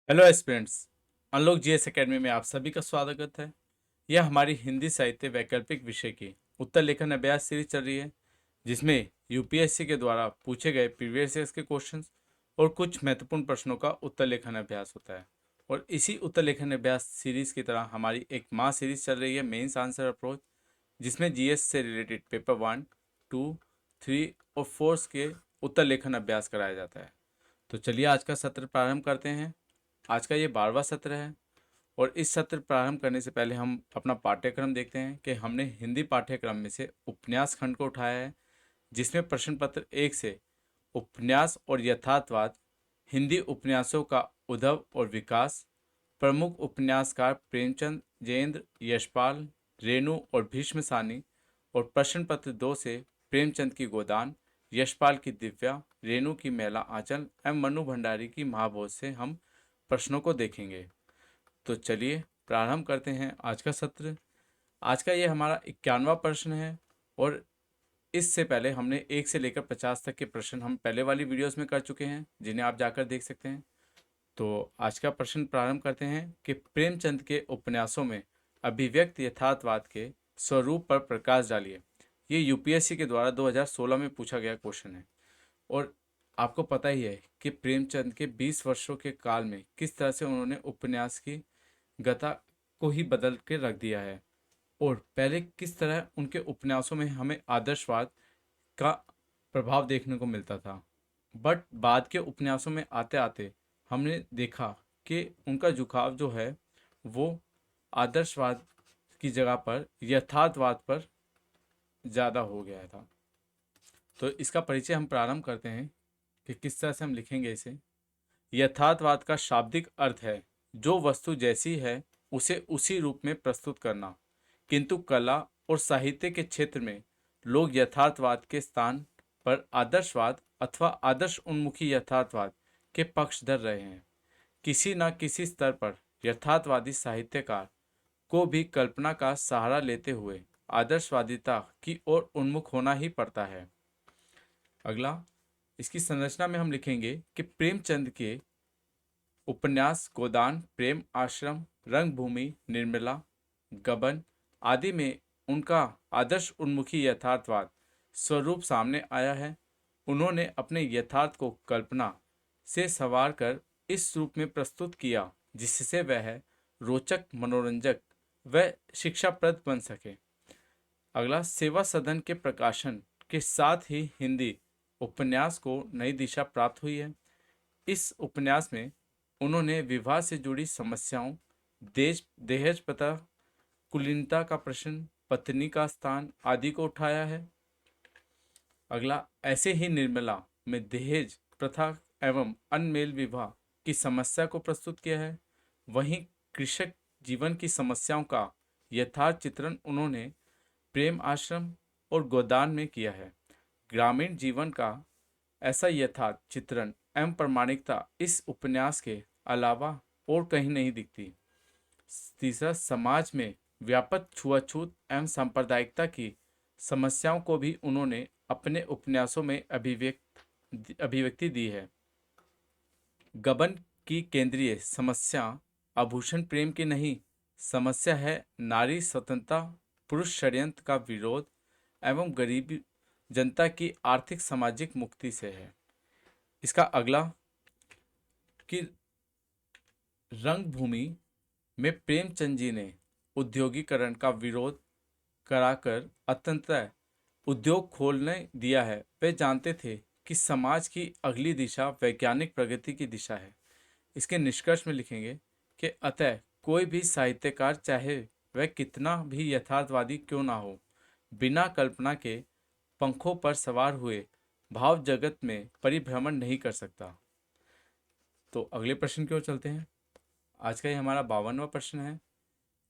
Hello aspirants. Unlock GS academy में आप सभी का स्वागत है। यह हमारी हिंदी साहित्य वैकल्पिक विषय की उत्तर लेखन अभ्यास सीरीज चल रही है, जिसमें यूपीएससी के द्वारा पूछे गए प्रीवियस ईयर्स के क्वेश्चंस और कुछ महत्वपूर्ण प्रश्नों का उत्तर लेखन अभ्यास होता है। और इसी उत्तर लेखन अभ्यास सीरीज की तरह हमारी एक माह सीरीज चल रही है, मेंस आंसर अप्रोच, जिसमें जीएस से रिलेटेड पेपर 1, 2, 3 और 4 के उत्तर लेखन अभ्यास कराया जाता है। तो चलिए आज का सत्र प्रारंभ करते हैं। आज का ये 12वां सत्र है और इस सत्र प्रारंभ करने से पहले हम अपना पाठ्यक्रम देखते हैं कि हमने हिंदी पाठ्यक्रम में से उपन्यास खंड को उठाया है, जिसमें प्रश्न पत्र 1 से उपन्यास और यथार्थवाद, हिंदी उपन्यासों का उद्भव और विकास, प्रमुख उपन्यासकार प्रेमचंद, जयेंद्र, यशपाल, रेणु और भीष्म सानी, और प्रश्न पत्र 2 से प्रेमचंद की गोदान, यशपाल की दिव्या, रेणु की मैला आंचल एवं मनु भंडारी की महाभोज से हम प्रश्नों को देखेंगे। तो चलिए प्रारंभ करते हैं आज का सत्र। आज का ये हमारा 51वां प्रश्न है और इससे पहले हमने 1 से लेकर 50 तक के प्रश्न हम पहले वाली वीडियोस में कर चुके हैं, जिन्हें आप जाकर देख सकते हैं। तो आज का प्रश्न प्रारंभ करते हैं कि प्रेमचंद के उपन्यासों में अभिव्यक्त यथार्थवाद के स्वरूप पर प्रकाश डालिए। ये यूपीएससी के द्वारा 2016 में पूछा गया क्वेश्चन है। और आपको पता ही है कि प्रेमचंद के 20 वर्षों के काल में किस तरह से उन्होंने उपन्यास की गता को ही बदल के रख दिया है, और पहले किस तरह उनके उपन्यासों में हमें आदर्शवाद का प्रभाव देखने को मिलता था। बट बाद के उपन्यासों में आते आते हमने देखा कि उनका झुकाव जो है वो आदर्शवाद की जगह पर यथार्थवाद पर ज़्यादा हो गया था। तो इसका परिचय हम प्रारंभ करते हैं कि किस तरह से हम लिखेंगे इसे। यथार्थवाद का शाब्दिक अर्थ है जो वस्तु जैसी है उसे उसी रूप में प्रस्तुत करना, किंतु कला और साहित्य के क्षेत्र में लोग यथार्थवाद के स्थान पर आदर्शवाद अथवा आदर्श उन्मुखी यथार्थवाद के पक्षधर रहे हैं। किसी न किसी स्तर पर यथार्थवादी साहित्यकार को भी कल्पना का सहारा लेते हुए आदर्शवादिता की ओर उन्मुख होना ही पड़ता है। अगला, इसकी संरचना में हम लिखेंगे कि प्रेमचंद के उपन्यास गोदान, प्रेम आश्रम, रंगभूमि, निर्मला, गबन आदि में उनका आदर्श उन्मुखी यथार्थवाद स्वरूप सामने आया है। उन्होंने अपने यथार्थ को कल्पना से संवार कर इस रूप में प्रस्तुत किया जिससे वह रोचक, मनोरंजक व शिक्षाप्रद बन सके। अगला, सेवा सदन के प्रकाशन के साथ ही हिंदी उपन्यास को नई दिशा प्राप्त हुई है। इस उपन्यास में उन्होंने विवाह से जुड़ी समस्याओं, दहेज प्रथा, कुलीनता का प्रश्न, पत्नी का स्थान आदि को उठाया है। अगला, ऐसे ही निर्मला में दहेज प्रथा एवं अनमेल विवाह की समस्या को प्रस्तुत किया है। वहीं कृषक जीवन की समस्याओं का यथार्थ चित्रण उन्होंने प्रेम आश्रम और गोदान में किया है। ग्रामीण जीवन का ऐसा यथार्थ चित्रण एवं प्रामाणिकता इस उपन्यास के अलावा और कहीं नहीं दिखती। तीसरा, समाज में व्यापक छुआछूत एवं सांप्रदायिकता की समस्याओं को भी उन्होंने अपने उपन्यासों में अभिव्यक्ति दी है। गबन की केंद्रीय समस्या आभूषण प्रेम की नहीं, समस्या है नारी स्वतंत्रता, पुरुष षड्यंत्र का विरोध एवं गरीबी जनता की आर्थिक सामाजिक मुक्ति से है। इसका अगला कि रंगभूमि में प्रेमचंद जी ने उद्योगीकरण का विरोध कराकर अंततः उद्योग खोलने दिया है। वे जानते थे कि समाज की अगली दिशा वैज्ञानिक प्रगति की दिशा है। इसके निष्कर्ष में लिखेंगे कि अतः कोई भी साहित्यकार, चाहे वह कितना भी यथार्थवादी क्यों ना हो, बिना कल्पना के पंखों पर सवार हुए भाव जगत में परिभ्रमण नहीं कर सकता। तो अगले प्रश्न की ओर चलते हैं। आज का ये हमारा 52वां प्रश्न है,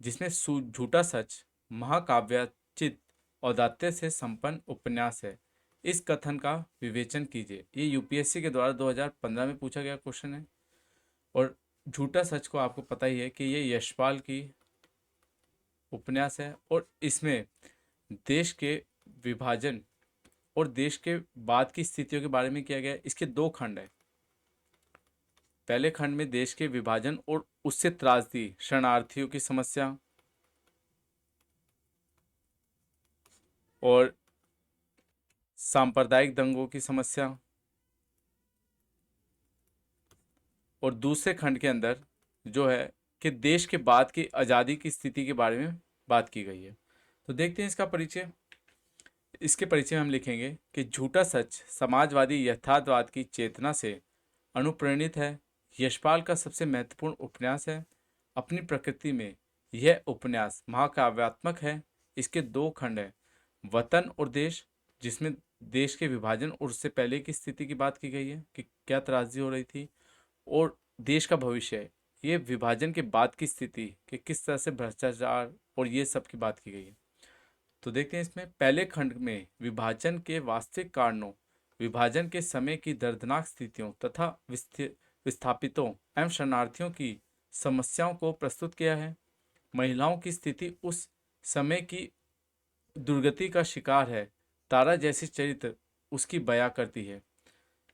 जिसमें झूठा सच महाकाव्याचित औदात्य से संपन्न उपन्यास है। इस कथन का विवेचन कीजिए। ये यूपीएससी के द्वारा 2015 में पूछा गया क्वेश्चन है। और झूठा सच को आपको पता ही है कि ये यशपाल की उपन्यास है और इसमें देश के विभाजन और देश के बाद की स्थितियों के बारे में किया गया है। इसके 2 खंड है। पहले खंड में देश के विभाजन और उससे त्रासदी शरणार्थियों की समस्या और सांप्रदायिक दंगों की समस्या, और दूसरे खंड के अंदर जो है कि देश के बाद की आज़ादी की स्थिति के बारे में बात की गई है। तो देखते हैं इसका परिचय। इसके परिचय में हम लिखेंगे कि झूठा सच समाजवादी यथार्थवाद की चेतना से अनुप्रेरणित है। यशपाल का सबसे महत्वपूर्ण उपन्यास है। अपनी प्रकृति में यह उपन्यास महाकाव्यात्मक है। इसके दो खंड हैं, वतन और देश, जिसमें देश के विभाजन और उससे पहले की स्थिति की बात की गई है कि क्या त्रासदी हो रही थी, और देश का भविष्य, ये विभाजन के बाद की स्थिति कि किस तरह से भ्रष्टाचार और ये सब की बात की गई है। तो देखते हैं इसमें पहले खंड में विभाजन के वास्तविक कारणों, विभाजन के समय की दर्दनाक स्थितियों तथा विस्थापितों एवं शरणार्थियों की समस्याओं को प्रस्तुत किया है। महिलाओं की स्थिति उस समय की दुर्गति का शिकार है। तारा जैसी चरित्र उसकी बयां करती है।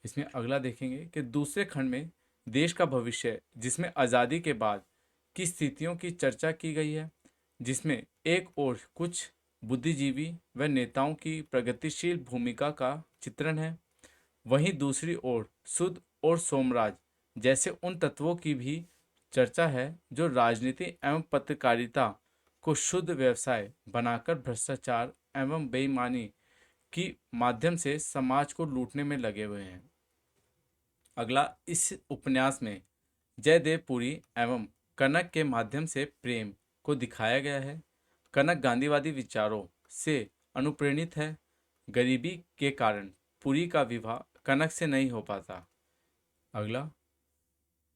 इसमें अगला देखेंगे कि दूसरे खंड में देश का भविष्य, जिसमें आज़ादी के बाद की स्थितियों की चर्चा की गई है, जिसमें एक ओर कुछ बुद्धिजीवी व नेताओं की प्रगतिशील भूमिका का चित्रण है, वहीं दूसरी ओर सुध और सोमराज जैसे उन तत्वों की भी चर्चा है जो राजनीति एवं पत्रकारिता को शुद्ध व्यवसाय बनाकर भ्रष्टाचार एवं बेईमानी की माध्यम से समाज को लूटने में लगे हुए हैं। अगला, इस उपन्यास में जयदेव पुरी एवं कनक के माध्यम से प्रेम को दिखाया गया है। कनक गांधीवादी विचारों से अनुप्रेरित है। गरीबी के कारण पुरी का विवाह कनक से नहीं हो पाता। अगला,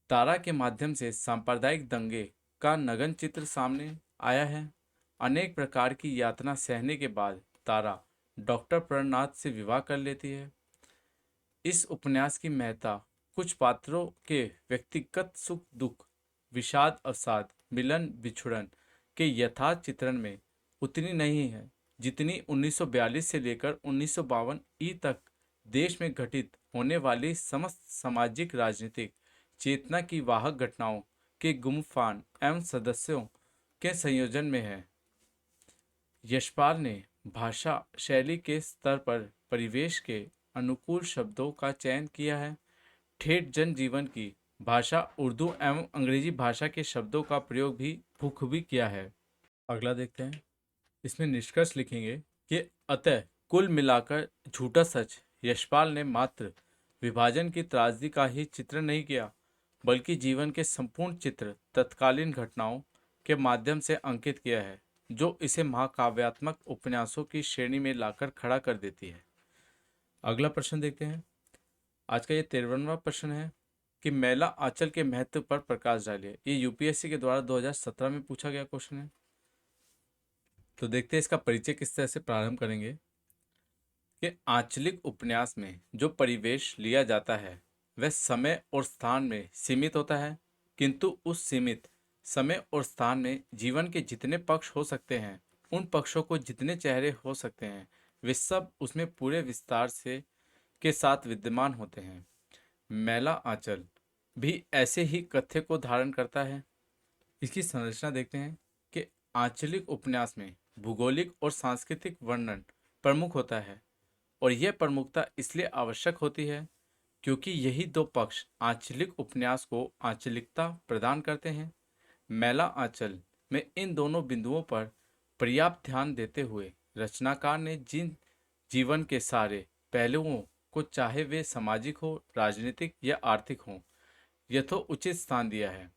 तारा के माध्यम से सांप्रदायिक दंगे का नग्न चित्र सामने आया है। अनेक प्रकार की यातना सहने के बाद तारा डॉक्टर प्रणनाथ से विवाह कर लेती है। इस उपन्यास की महत्ता कुछ पात्रों के व्यक्तिगत सुख दुख, विषाद अवसाद, मिलन बिछुड़न के यथार्थ चित्रण में उतनी नहीं है जितनी 1942 से लेकर 1952 ई तक देश में घटित होने वाली समस्त सामाजिक राजनीतिक चेतना की वाहक घटनाओं के गुमफान एवं सदस्यों के संयोजन में है। यशपाल ने भाषा शैली के स्तर पर परिवेश के अनुकूल शब्दों का चयन किया है। ठेठ जनजीवन की भाषा उर्दू एवं अंग्रेजी भाषा के शब्दों का प्रयोग भी बखूबी किया है। अगला देखते हैं। इसमें निष्कर्ष लिखेंगे कि अतः कुल मिलाकर झूठा सच यशपाल ने मात्र विभाजन की त्रासदी का ही चित्र नहीं किया, बल्कि जीवन के संपूर्ण चित्र तत्कालीन घटनाओं के माध्यम से अंकित किया है, जो इसे महाकाव्यात्मक उपन्यासों की श्रेणी में लाकर खड़ा कर देती है। अगला प्रश्न देखते हैं। आज का ये 53वां प्रश्न है कि मैला आंचल के महत्व पर प्रकाश डालिए। ये यूपीएससी के द्वारा 2017 में पूछा गया क्वेश्चन है। तो देखते हैं इसका परिचय किस तरह से प्रारंभ करेंगे कि आंचलिक उपन्यास में जो परिवेश लिया जाता है वह समय और स्थान में सीमित होता है, किंतु उस सीमित समय और स्थान में जीवन के जितने पक्ष हो सकते हैं, उन पक्षों को जितने चेहरे हो सकते हैं, वे सब उसमें पूरे विस्तार से के साथ विद्यमान होते हैं। मैला आंचल भी ऐसे ही कथ्य को धारण करता है। इसकी संरचना देखते हैं कि आंचलिक उपन्यास में भूगोलिक और सांस्कृतिक वर्णन प्रमुख होता है, और यह प्रमुखता इसलिए आवश्यक होती है क्योंकि यही दो पक्ष आंचलिक उपन्यास को आंचलिकता प्रदान करते हैं। मैला आंचल में इन दोनों बिंदुओं पर पर्याप्त ध्यान देते हुए रचनाकार ने जिन जीवन के सारे पहलुओं को, चाहे वे सामाजिक हो, राजनीतिक या आर्थिक हो, यथोचित स्थान दिया है।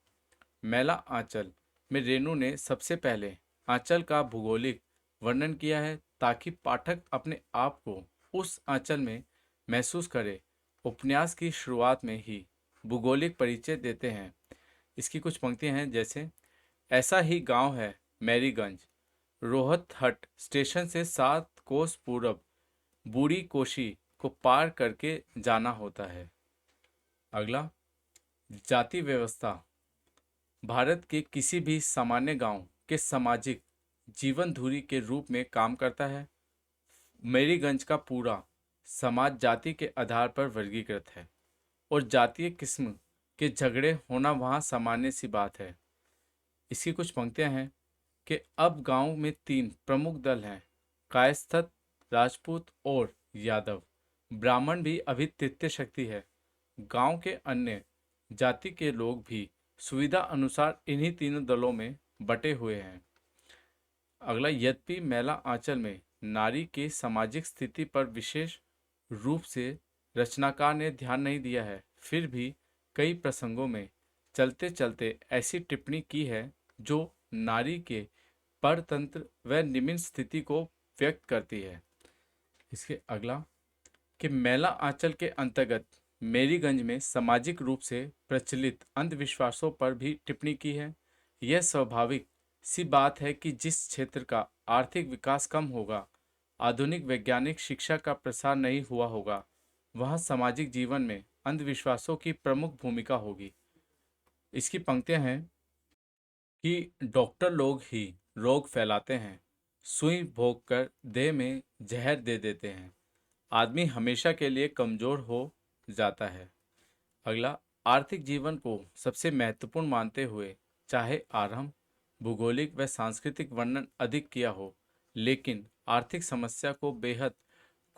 मैला आंचल में रेणु ने सबसे पहले आंचल का भूगोलिक वर्णन किया है ताकि पाठक अपने आप को उस आंचल में महसूस करे। उपन्यास की शुरुआत में ही भूगोलिक परिचय देते हैं। इसकी कुछ पंक्तियां हैं जैसे, ऐसा ही गांव है मैरीगंज, रोहतहट स्टेशन से 7 कोस पूरब, बूढ़ी कोशी को पार करके जाना होता है। अगला, जाति व्यवस्था भारत के किसी भी सामान्य गांव के सामाजिक जीवन धुरी के रूप में काम करता है। मैरीगंज का पूरा समाज जाति के आधार पर वर्गीकृत है और जातीय किस्म कि झगड़े होना वहाँ सामान्य सी बात है। इसकी कुछ पंक्तियाँ हैं कि अब गांव में 3 प्रमुख दल हैं, कायस्थ, राजपूत और यादव। ब्राह्मण भी अभी तृतीय शक्ति है। गांव के अन्य जाति के लोग भी सुविधा अनुसार इन्हीं तीनों दलों में बटे हुए हैं। अगला, यद्यपि मैला आंचल में नारी की सामाजिक स्थिति पर विशेष रूप से रचनाकार ने ध्यान नहीं दिया है, फिर भी कई प्रसंगों में चलते चलते ऐसी टिप्पणी की है जो नारी के परतंत्र व निम्न स्थिति को व्यक्त करती है। इसके अगला, कि मैला आंचल के अंतर्गत मेरीगंज में सामाजिक रूप से प्रचलित अंधविश्वासों पर भी टिप्पणी की है। यह स्वाभाविक सी बात है कि जिस क्षेत्र का आर्थिक विकास कम होगा, आधुनिक वैज्ञानिक शिक्षा का प्रसार नहीं हुआ होगा, वहाँ सामाजिक जीवन में अंधविश्वासों की प्रमुख भूमिका होगी। इसकी पंक्तियाँ हैं कि डॉक्टर लोग ही रोग फैलाते हैं, सुई भोग कर देह में जहर दे देते हैं, आदमी हमेशा के लिए कमजोर हो जाता है। अगला, आर्थिक जीवन को सबसे महत्वपूर्ण मानते हुए चाहे आरंभ, भूगोलिक व सांस्कृतिक वर्णन अधिक किया हो, लेकिन आर्थिक समस्या को बेहद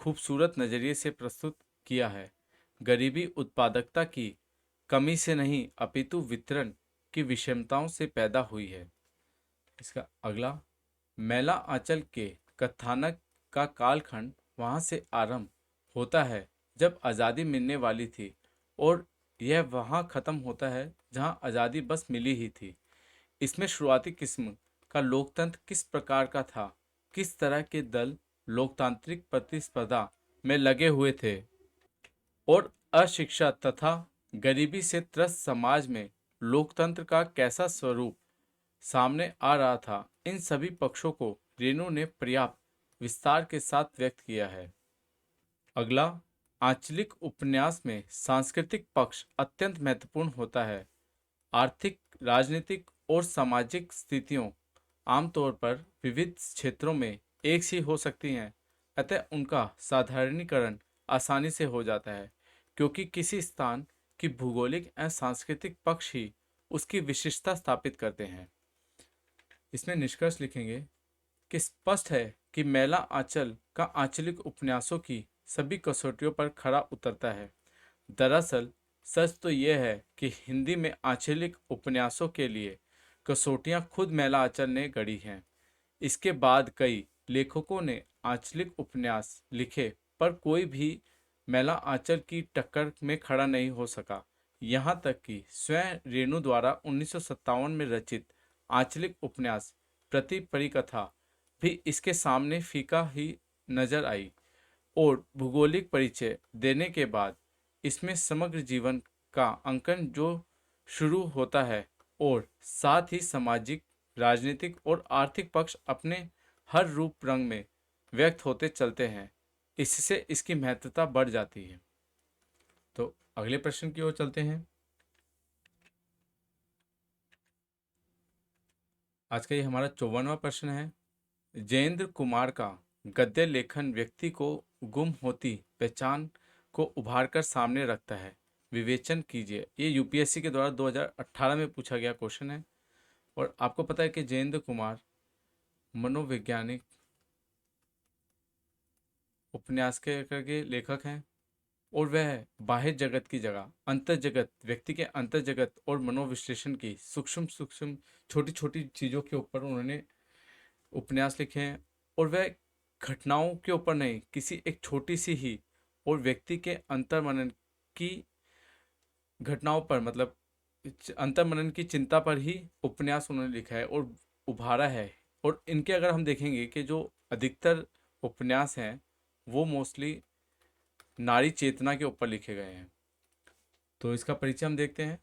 खूबसूरत नज़रिए से प्रस्तुत किया है। गरीबी उत्पादकता की कमी से नहीं अपितु वितरण की विषमताओं से पैदा हुई है। इसका अगला, मैला आंचल के कथानक का कालखंड वहाँ से आरंभ होता है जब आज़ादी मिलने वाली थी और यह वहाँ ख़त्म होता है जहाँ आज़ादी बस मिली ही थी। इसमें शुरुआती किस्म का लोकतंत्र किस प्रकार का था, किस तरह के दल लोकतांत्रिक प्रतिस्पर्धा में लगे हुए थे और अशिक्षा तथा गरीबी से त्रस्त समाज में लोकतंत्र का कैसा स्वरूप सामने आ रहा था, इन सभी पक्षों को रेणु ने पर्याप्त विस्तार के साथ व्यक्त किया है। अगला, आंचलिक उपन्यास में सांस्कृतिक पक्ष अत्यंत महत्वपूर्ण होता है। आर्थिक, राजनीतिक और सामाजिक स्थितियों आमतौर पर विविध क्षेत्रों में एक सी हो सकती हैं, अतः उनका साधारणीकरण आसानी से हो जाता है क्योंकि किसी स्थान की भूगोलिक एवं सांस्कृतिक पक्ष ही उसकी विशिष्टता स्थापित करते हैं। इसमें निष्कर्ष लिखेंगे कि स्पष्ट है कि मैला आंचल का आंचलिक उपन्यासों की सभी कसौटियों पर खरा उतरता है। दरअसल सच तो यह है कि हिंदी में आंचलिक उपन्यासों के लिए कसौटियाँ खुद मैला आंचल ने गढ़ी हैं। इसके बाद कई लेखकों ने आंचलिक उपन्यास लिखे पर कोई भी मैला आंचल की टक्कर में खड़ा नहीं हो सका। यहाँ तक कि स्वयं रेणु द्वारा 1957 में रचित आंचलिक उपन्यास प्रति परिकथा भी इसके सामने फीका ही नजर आई और भूगोलिक परिचय देने के बाद इसमें समग्र जीवन का अंकन जो शुरू होता है और साथ ही सामाजिक, राजनीतिक और आर्थिक पक्ष अपने हर रूप रंग में व्यक्त होते चलते हैं। इससे इसकी महत्वता बढ़ जाती है। तो अगले प्रश्न की ओर चलते हैं। आज का ये हमारा 54वां प्रश्न है। जयेंद्र कुमार का गद्य लेखन व्यक्ति को गुम होती पहचान को उभार कर सामने रखता है, विवेचन कीजिए। ये यूपीएससी के द्वारा 2018 में पूछा गया क्वेश्चन है। और आपको पता है कि जयेंद्र कुमार मनोवैज्ञानिक उपन्यास के लेखक हैं और वह बाह्य जगत की जगह अंतर जगत, व्यक्ति के अंतर जगत और मनोविश्लेषण की सूक्ष्म सूक्ष्म छोटी छोटी चीज़ों के ऊपर उन्होंने उपन्यास लिखे हैं। और वह घटनाओं के ऊपर नहीं, किसी एक छोटी सी ही और व्यक्ति के अंतर्मनन की घटनाओं पर, मतलब अंतर्मनन की चिंता पर ही उपन्यास उन्होंने लिखा है और उभारा है। और इनके अगर हम देखेंगे कि जो अधिकतर उपन्यास हैं वो मोस्टली नारी चेतना के ऊपर लिखे गए हैं। तो इसका परिचय हम देखते हैं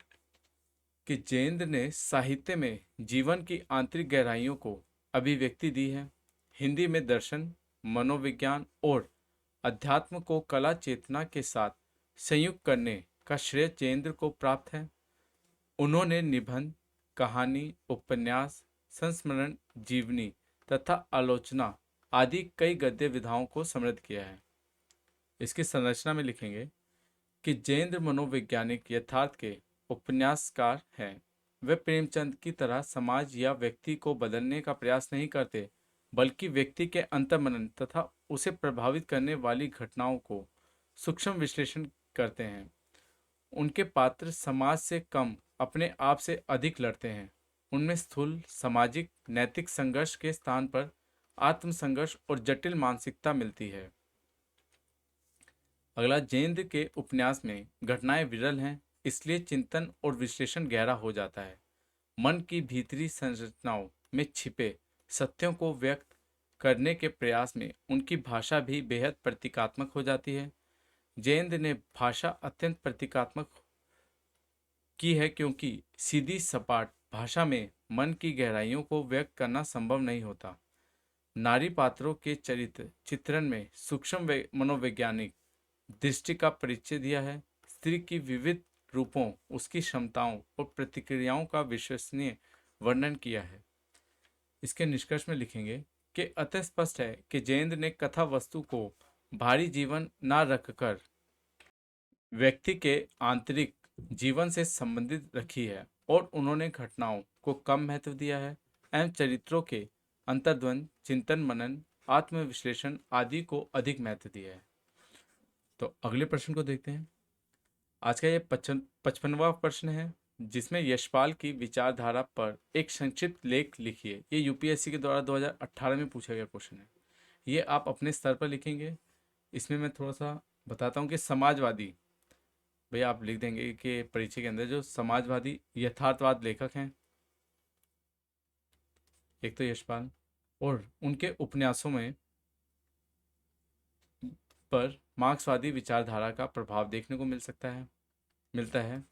कि जयेंद्र ने साहित्य में जीवन की आंतरिक गहराइयों को अभिव्यक्ति दी है। हिंदी में दर्शन, मनोविज्ञान और अध्यात्म को कला चेतना के साथ संयुक्त करने का श्रेय जयेंद्र को प्राप्त है। उन्होंने निबंध, कहानी, उपन्यास, संस्मरण, जीवनी तथा आलोचना आदि कई गद्य विधाओं को समृद्ध किया है। इसकी संरचना में लिखेंगे कि जयेंद्र मनोवैज्ञानिक यथार्थ के उपन्यासकार हैं। वे प्रेमचंद की तरह समाज या व्यक्ति को बदलने का प्रयास नहीं करते, बल्कि व्यक्ति के अंतर्मनन तथा उसे प्रभावित करने वाली घटनाओं को सूक्ष्म विश्लेषण करते हैं। उनके पात्र समाज से कम, अपने आप से अधिक लड़ते हैं। उनमें स्थूल सामाजिक नैतिक संघर्ष के स्थान पर आत्मसंघर्ष और जटिल मानसिकता मिलती है। अगला, जयेंद्र के उपन्यास में घटनाएं विरल हैं, इसलिए चिंतन और विश्लेषण गहरा हो जाता है। मन की भीतरी संरचनाओं में छिपे सत्यों को व्यक्त करने के प्रयास में उनकी भाषा भी बेहद प्रतीकात्मक हो जाती है। जयेंद्र ने भाषा अत्यंत प्रतीकात्मक की है, क्योंकि सीधी सपाट भाषा में मन की गहराइयों को व्यक्त करना संभव नहीं होता। नारी पात्रों के चरित्र चित्रण में सूक्ष्म मनोवैज्ञानिक दृष्टि का परिचय दिया है। स्त्री की विविध रूपों, उसकी क्षमताओं और प्रतिक्रियाओं का विश्वसनीय वर्णन किया है। इसके निष्कर्ष में लिखेंगे कि अतः स्पष्ट है कि जयेंद्र ने कथा वस्तु को भारी जीवन न रखकर व्यक्ति के आंतरिक जीवन से संबंधित रखी है, और उन्होंने घटनाओं को कम महत्व दिया है एवं चरित्रों के अंतर्द्वंद, चिंतन मनन, आत्मविश्लेषण आदि को अधिक महत्व दिया है। तो अगले प्रश्न को देखते हैं। आज का ये 55वां प्रश्न है, जिसमें यशपाल की विचारधारा पर एक संक्षिप्त लेख लिखिए। ये यूपीएससी के द्वारा 2018 में पूछा गया क्वेश्चन है। ये आप अपने स्तर पर लिखेंगे। इसमें मैं थोड़ा सा बताता हूँ कि समाजवादी, भैया आप लिख देंगे कि परिचय के अंदर जो समाजवादी यथार्थवाद लेखक हैं, एक तो यशपाल, और उनके उपन्यासों में पर मार्क्सवादी विचारधारा का प्रभाव देखने को मिलता है।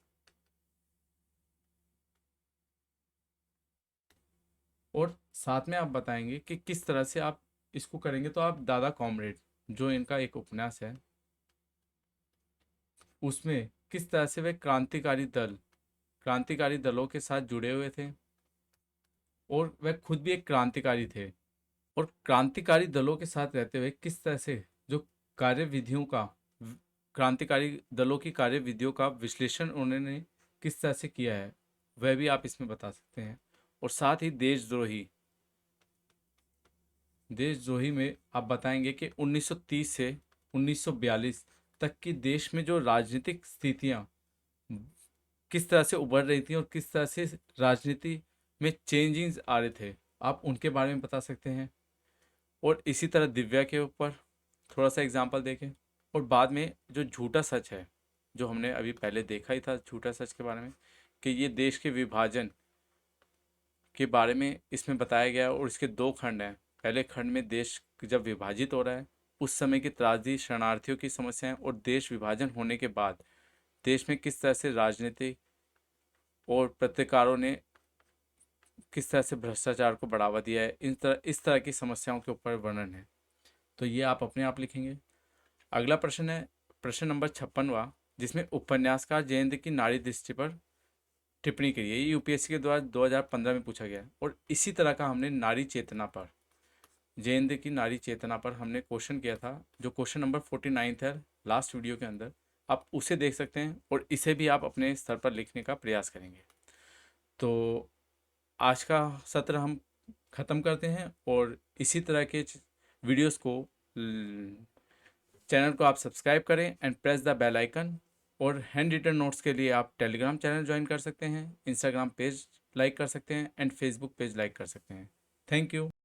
और साथ में आप बताएंगे कि किस तरह से आप इसको करेंगे। तो आप दादा कॉमरेड, जो इनका एक उपन्यास है, उसमें किस तरह से वे क्रांतिकारी दलों के साथ जुड़े हुए थे, और वह खुद भी एक क्रांतिकारी थे, और क्रांतिकारी दलों के साथ रहते हुए किस तरह से जो कार्यविधियों का क्रांतिकारी दलों की कार्यविधियों का विश्लेषण उन्होंने किस तरह से किया है, वह भी आप इसमें बता सकते हैं। और साथ ही देशद्रोही में आप बताएंगे कि 1930 से 1942 तक की देश में जो राजनीतिक स्थितियां किस तरह से उभर रही थी और किस तरह से राजनीति में चेंजिंग्स आ रहे थे, आप उनके बारे में बता सकते हैं। और इसी तरह दिव्या के ऊपर थोड़ा सा एग्जाम्पल देखें। और बाद में जो झूठा सच है, जो हमने अभी पहले देखा ही था झूठा सच के बारे में, कि ये देश के विभाजन के बारे में इसमें बताया गया है। और इसके दो खंड हैं। पहले खंड में देश जब विभाजित हो रहा है उस समय की त्रासदी, शरणार्थियों की समस्याएं, और देश विभाजन होने के बाद देश में किस तरह से राजनीति और पत्रकारों ने किस तरह से भ्रष्टाचार को बढ़ावा दिया है, इस तरह की समस्याओं के ऊपर वर्णन है। तो ये आप अपने आप लिखेंगे। अगला प्रश्न है प्रश्न नंबर 56वां, जिसमें उपन्यासकार जयेंद्र की नारी दृष्टि पर टिप्पणी करिए। ये यूपीएससी के द्वारा 2015 में पूछा गया है। और इसी तरह का हमने नारी चेतना पर, जयेंद्र की नारी चेतना पर हमने क्वेश्चन किया था, जो क्वेश्चन नंबर 49 है लास्ट वीडियो के अंदर। आप उसे देख सकते हैं और इसे भी आप अपने स्तर पर लिखने का प्रयास करेंगे। तो आज का सत्र हम ख़त्म करते हैं, और इसी तरह के वीडियोस को चैनल को आप सब्सक्राइब करें and press the bell icon. और हैंड रिटन नोट्स के लिए आप टेलीग्राम चैनल ज्वाइन कर सकते हैं, इंस्टाग्राम पेज लाइक कर सकते हैं एंड फेसबुक पेज लाइक कर सकते हैं। Thank you.